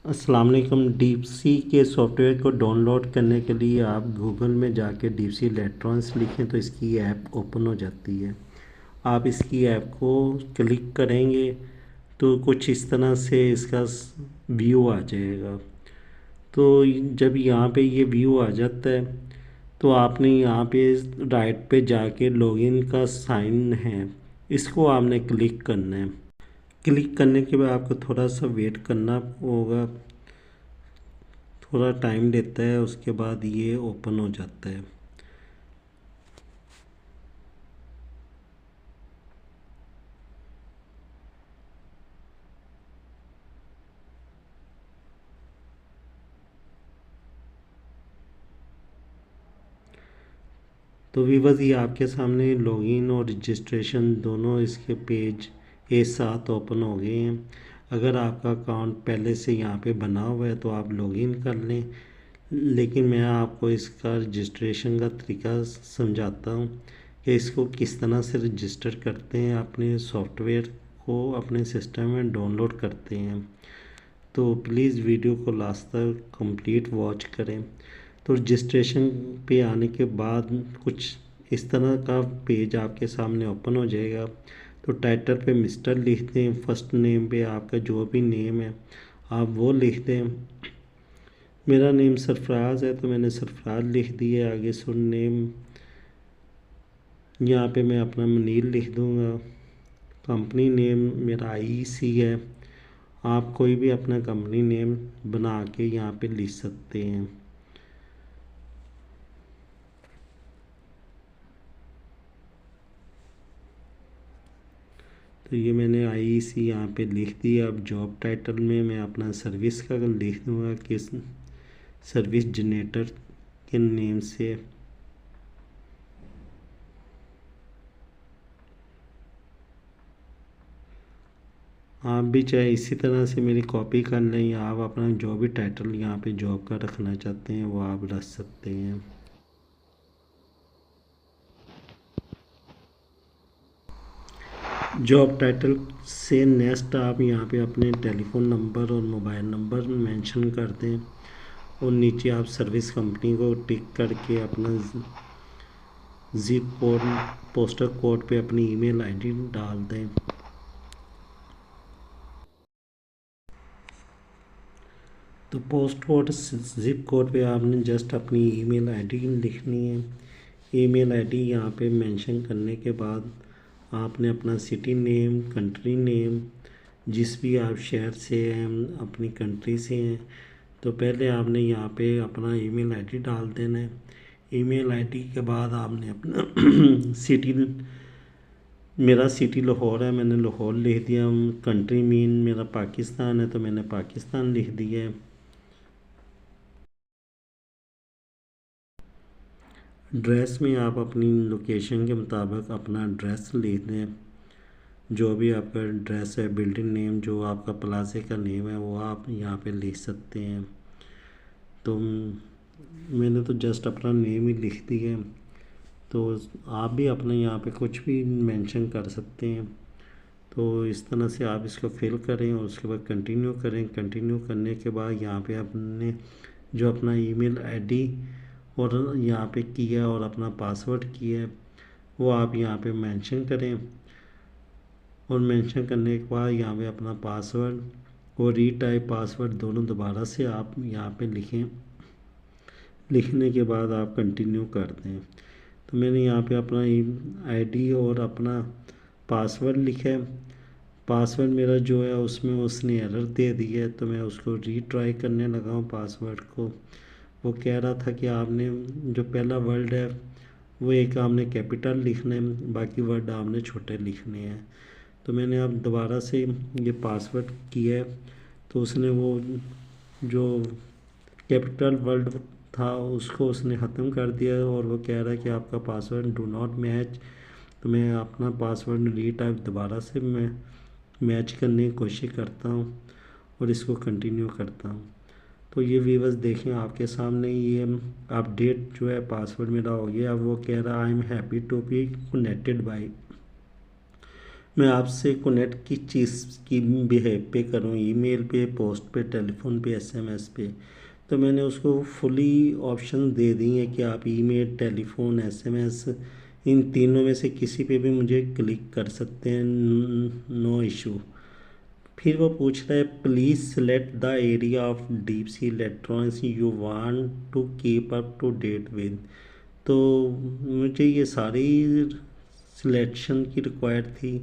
अस्सलाम वालेकुम। डीपसी के सॉफ्टवेयर को डाउनलोड करने के लिए आप गूगल में जाके डीपसी इलेक्ट्रॉनिक्स लिखें तो इसकी ऐप ओपन हो जाती है। आप इसकी ऐप को क्लिक करेंगे तो कुछ इस तरह से इसका व्यू आ जाएगा। तो जब यहाँ पे ये व्यू आ जाता है तो आपने यहाँ पे राइट पे जाके लॉगिन का साइन है, इसको आपने क्लिक करना है। क्लिक करने के बाद आपको थोड़ा सा वेट करना होगा, थोड़ा टाइम लेता है, उसके बाद ये ओपन हो जाता है। तो वीवर्स, ये आपके सामने लॉगिन और रजिस्ट्रेशन दोनों इसके पेज एक साथ ओपन हो गए हैं। अगर आपका अकाउंट पहले से यहाँ पे बना हुआ है तो आप लॉगिन कर लें, लेकिन मैं आपको इसका रजिस्ट्रेशन का तरीका समझाता हूँ कि इसको किस तरह से रजिस्टर करते हैं, अपने सॉफ्टवेयर को अपने सिस्टम में डाउनलोड करते हैं। तो प्लीज़ वीडियो को लास्ट तक कंप्लीट वॉच करें। तो रजिस्ट्रेशन पे आने के बाद कुछ इस तरह का पेज आपके सामने ओपन हो जाएगा। तो टाइटल पे मिस्टर लिख दें, फर्स्ट नेम पे आपका जो भी नेम है आप वो लिख दें। मेरा नेम सरफराज है तो मैंने सरफराज लिख दिया। आगे सुन नेम यहाँ पे मैं अपना मनीर लिख दूँगा। कंपनी नेम मेरा आईसी है। आप कोई भी अपना कंपनी नेम बना के यहाँ पे लिख सकते हैं। तो ये मैंने आईसी यहाँ पे लिख दिया। अब जॉब टाइटल में मैं अपना सर्विस का लिख दूँगा कि सर्विस जनरेटर के नेम से। आप भी चाहे इसी तरह से मेरी कॉपी कर लें, या आप अपना जो भी टाइटल यहाँ पे जॉब का रखना चाहते हैं वो आप रख सकते हैं। जॉब टाइटल से नेक्स्ट आप यहाँ पे अपने टेलीफोन नंबर और मोबाइल नंबर मेंशन कर दें, और नीचे आप सर्विस कंपनी को टिक करके अपना जिप कोड, पोस्टल कोड पे अपनी ईमेल आईडी डाल दें। तो पोस्ट कोड जिप कोड पे आपने जस्ट अपनी ईमेल आईडी लिखनी है। ईमेल आईडी यहाँ पे मेंशन करने के बाद आपने अपना सिटी नेम, कंट्री नेम, जिस भी आप शहर से हैं, अपनी कंट्री से हैं, तो पहले आपने यहाँ पे अपना ईमेल आईडी डाल देना है। ईमेल आईडी के बाद आपने अपना सिटी, मेरा सिटी लाहौर है, मैंने लाहौर लिख दिया। कंट्री मीन मेरा पाकिस्तान है तो मैंने पाकिस्तान लिख दिया है। ड्रेस में आप अपनी लोकेशन के मुताबिक अपना ड्रेस लिख दें। जो भी आपका ड्रेस है, बिल्डिंग नेम, जो आपका प्लाजे का नेम है वो आप यहाँ पे लिख सकते हैं। तो मैंने तो जस्ट अपना नेम ही लिख दिया। तो आप भी अपने यहाँ पे कुछ भी मेंशन कर सकते हैं। तो इस तरह से आप इसको फिल करें और उसके बाद कंटिन्यू करें। कंटिन्यू करने के बाद यहाँ पे आपने जो अपना ईमेल आईडी और यहाँ पे किया और अपना पासवर्ड किया है वो आप यहाँ पे मेंशन करें, और मेंशन करने के बाद यहाँ पे अपना पासवर्ड और रीटाइप पासवर्ड दोनों दोबारा से आप यहाँ पे लिखें। लिखने के बाद आप कंटिन्यू कर दें। तो मैंने यहाँ पे अपना आईडी और अपना पासवर्ड लिखा है। पासवर्ड मेरा जो है उसमें उसने एरर दे दी है, तो मैं उसको रीट्राई करने लगा हूँ पासवर्ड को। वो कह रहा था कि आपने जो पहला वर्ड है वो एक आपने कैपिटल लिखना है, बाकी वर्ड आपने छोटे लिखने हैं। तो मैंने अब दोबारा से ये पासवर्ड किया है, तो उसने वो जो कैपिटल वर्ड था उसको उसने ख़त्म कर दिया, और वो कह रहा है कि आपका पासवर्ड डू नॉट मैच। तो मैं अपना पासवर्ड रीटाइप दोबारा से मैं मैच करने की कोशिश करता हूँ और इसको कंटिन्यू करता हूँ। तो ये व्यूअर्स देखें आपके सामने ये अपडेट जो है पासवर्ड मेरा हो गया। अब वो कह रहा I am happy to be connected by. मैं आपसे कनेक्ट किस चीज़ की बिहेव पे करूँ, ईमेल पे, पोस्ट पे, टेलीफोन पे, एसएमएस पे। तो मैंने उसको फुली ऑप्शन दे दी है कि आप ईमेल, टेलीफोन, एसएमएस इन तीनों में से किसी पे भी मुझे क्लिक कर सकते हैं, नो इशू। फिर वो पूछ रहा है please select the area of deep sea electronics you want to keep up to date with. तो मुझे ये सारी सिलेक्शन की रिक्वायर्ड थी,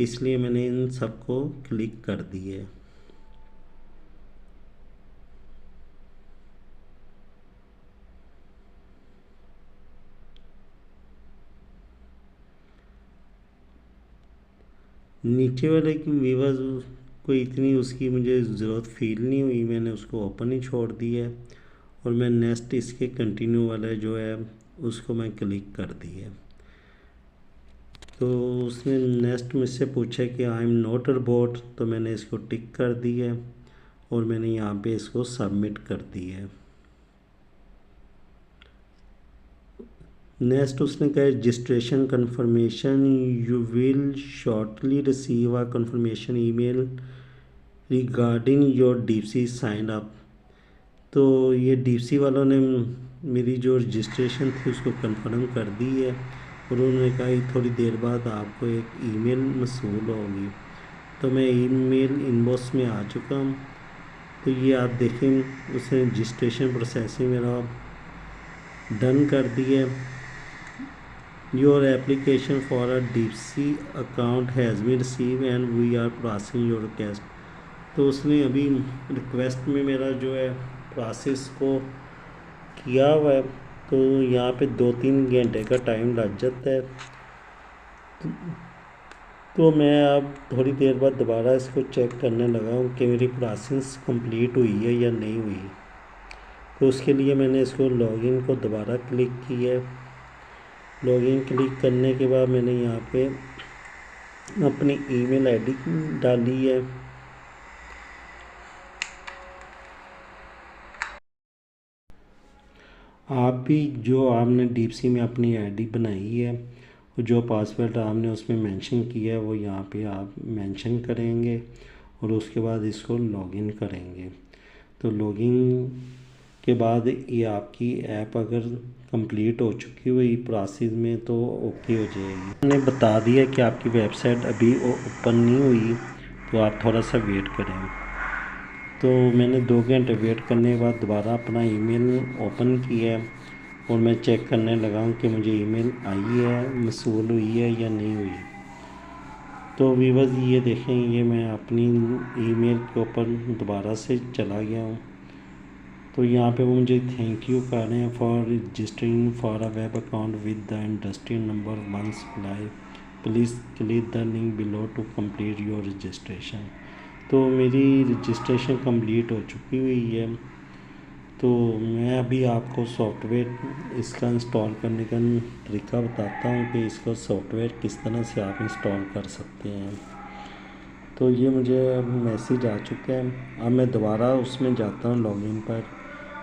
इसलिए मैंने इन सबको क्लिक कर दी है। नीचे वाले की व्यूवर्स को इतनी उसकी मुझे ज़रूरत फील नहीं हुई, मैंने उसको ओपन ही छोड़ दी है। और मैं नेक्स्ट इसके कंटिन्यू वाला जो है उसको मैं क्लिक कर दी है। तो उसने नेक्स्ट मुझसे पूछा कि I am not a robot, तो मैंने इसको टिक कर दी है और मैंने यहाँ पे इसको सबमिट कर दी है। नेक्स्ट उसने कहा registration confirmation, you will shortly receive a confirmation email regarding your DeepSeek sign up. तो ये डीपसी वालों ने मेरी जो रजिस्ट्रेशन थी उसको कंफर्म कर दी है और उन्होंने कहा कि थोड़ी देर बाद आपको एक ईमेल मौसूल होगी। तो मैं ईमेल इनबॉक्स में आ चुका हूँ। तो ये आप देखें उसने रजिस्ट्रेशन प्रोसेसिंग मेरा डन कर दी है। Your application for a DeepSeek account has been receive and we are processing your request. तो उसने अभी रिक्वेस्ट में मेरा जो है प्रोसेस को किया हुआ है। तो यहाँ पे 2-3 घंटे का टाइम लग जाता है। तो मैं अब थोड़ी देर बाद दोबारा इसको चेक करने लगा हूँ कि मेरी प्रोसेस कंप्लीट हुई है या नहीं हुई। तो उसके लिए मैंने इसको लॉगिन को दोबारा क्लिक किया है। लॉगिन क्लिक करने के बाद मैंने यहाँ पे अपनी ईमेल आईडी डाली है। आप भी जो आपने डीपसी में अपनी आईडी बनाई है, जो पासवर्ड आपने उसमें मेंशन किया है वो यहाँ पे आप मेंशन करेंगे और उसके बाद इसको लॉगिन करेंगे। तो लॉगिन के बाद ये आपकी ऐप अगर कंप्लीट हो चुकी हुई प्रोसेस में तो ओके हो जाएगी। मैंने बता दिया कि आपकी वेबसाइट अभी ओपन नहीं हुई, तो आप थोड़ा सा वेट करें। तो मैंने 2 घंटे वेट करने के बाद दोबारा अपना ईमेल ओपन किया है और मैं चेक करने लगा हूँ कि मुझे ईमेल आई है, मौसूल हुई है या नहीं हुई। तो व्यूअर्स ये देखें, ये मैं अपनी ईमेल के ऊपर दोबारा से चला गया हूँ। तो यहाँ पे वो मुझे थैंक यू कर रहे हैं for registering for a web account with the industry number 1 supply, please click the link below to complete your registration. तो मेरी रजिस्ट्रेशन कंप्लीट हो चुकी हुई है। तो मैं अभी आपको सॉफ्टवेयर इसका इंस्टॉल करने का तरीका बताता हूँ कि इसका सॉफ्टवेयर किस तरह से आप इंस्टॉल कर सकते हैं। तो ये मुझे अब मैसेज आ चुका है। अब मैं दोबारा उसमें जाता हूँ लॉगिन पर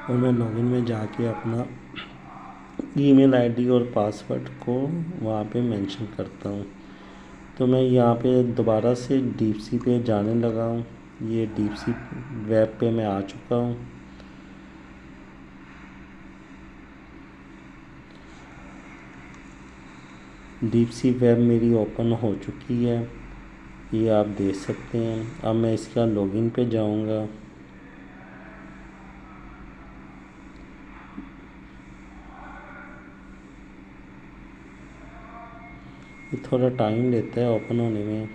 और मैं लॉगिन में जाके अपना ईमेल आईडी और पासवर्ड को वहाँ पे मेंशन करता हूँ। तो मैं यहाँ पे दोबारा से डीपसी पे जाने लगा हूँ। ये डीपसी वेब पे मैं आ चुका हूँ। डीपसी वेब मेरी ओपन हो चुकी है, ये आप देख सकते हैं। अब मैं इसका लॉगिन पे जाऊँगा। ये थोड़ा टाइम लेता है ओपन होने में।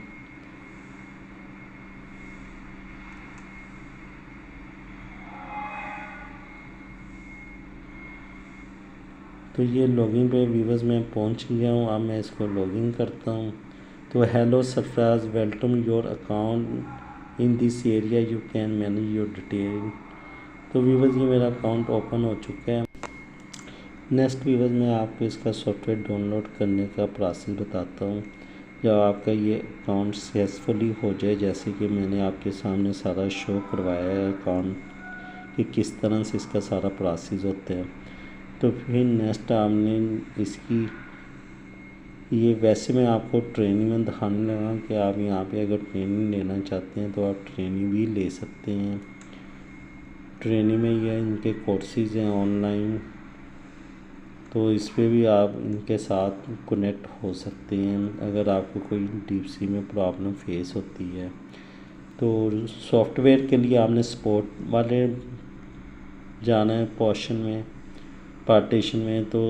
तो ये लॉगिन पे व्यूवर्स मैं पहुंच गया हूँ। अब मैं इसको लॉगिन करता हूँ। तो hello Sarfaraz, welcome your account in this area, you can manage your detail. तो व्यूवर्स ये मेरा अकाउंट ओपन हो चुका है। नेक्स्ट व्यूवर्स मैं आपको इसका सॉफ्टवेयर डाउनलोड करने का प्रोसेस बताता हूँ। जब आपका ये अकाउंट सक्सेसफुली हो जाए, जैसे कि मैंने आपके सामने सारा शो करवाया है अकाउंट कि किस तरह से इसका सारा प्रोसेस होता है, तो फिर नेक्स्ट आपने इसकी ये वैसे मैं आपको ट्रेनिंग में दिखाने लगा कि आप यहाँ पे अगर ट्रेनिंग लेना चाहते हैं तो आप ट्रेनिंग भी ले सकते हैं। ट्रेनिंग में ये इनके कोर्सेज़ हैं ऑनलाइन, तो इस पे भी आप इनके साथ कनेक्ट हो सकते हैं अगर आपको कोई डीप सी में प्रॉब्लम फेस होती है। तो सॉफ्टवेयर के लिए आपने सपोर्ट वाले जाना है पार्टीशन में। तो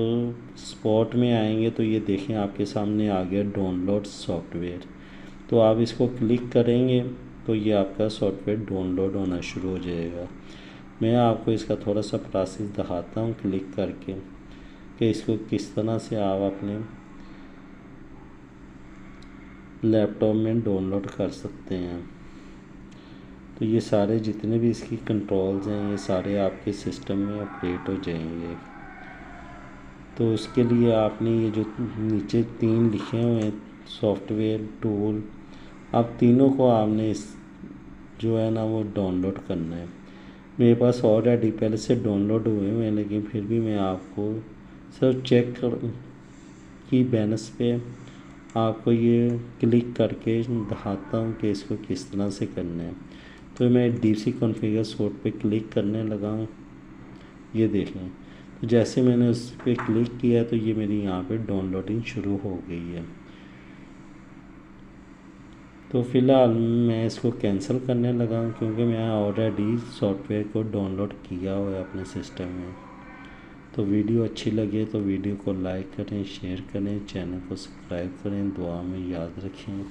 सपोर्ट में आएंगे तो ये देखें आपके सामने आ गया डाउनलोड सॉफ्टवेयर। तो आप इसको क्लिक करेंगे तो ये आपका सॉफ्टवेयर डाउनलोड होना शुरू हो जाएगा। मैं आपको इसका थोड़ा सा प्रोसेस दिखाता हूँ क्लिक करके कि इसको किस तरह से आप अपने लैपटॉप में डाउनलोड कर सकते हैं। तो ये सारे जितने भी इसकी कंट्रोल्स हैं ये सारे आपके सिस्टम में अपडेट हो जाएंगे। तो उसके लिए आपने ये जो नीचे 3 लिखे हुए हैं सॉफ्टवेयर टूल, आप तीनों को आपने इस जो है ना वो डाउनलोड करना है। मेरे पास ऑलरेडी पहले से डाउनलोड हुए हैं लेकिन फिर भी मैं आपको सिर्फ चेक कर की बैनस पे आपको ये क्लिक करके दिखाता हूँ कि इसको किस तरह से करना है। तो मैं DC कॉन्फ़िगर सोर्ट पे क्लिक करने लगा हूँ। ये देखें तो जैसे मैंने उस पर क्लिक किया तो ये मेरी यहाँ पे डाउनलोडिंग शुरू हो गई है। तो फ़िलहाल मैं इसको कैंसिल करने लगा हूँ क्योंकि मैं ऑलरेडी सॉफ्टवेयर को डाउनलोड किया हुआ है अपने सिस्टम में। तो वीडियो अच्छी लगे तो वीडियो को लाइक करें, शेयर करें, चैनल को सब्सक्राइब करें, दुआ में याद रखें।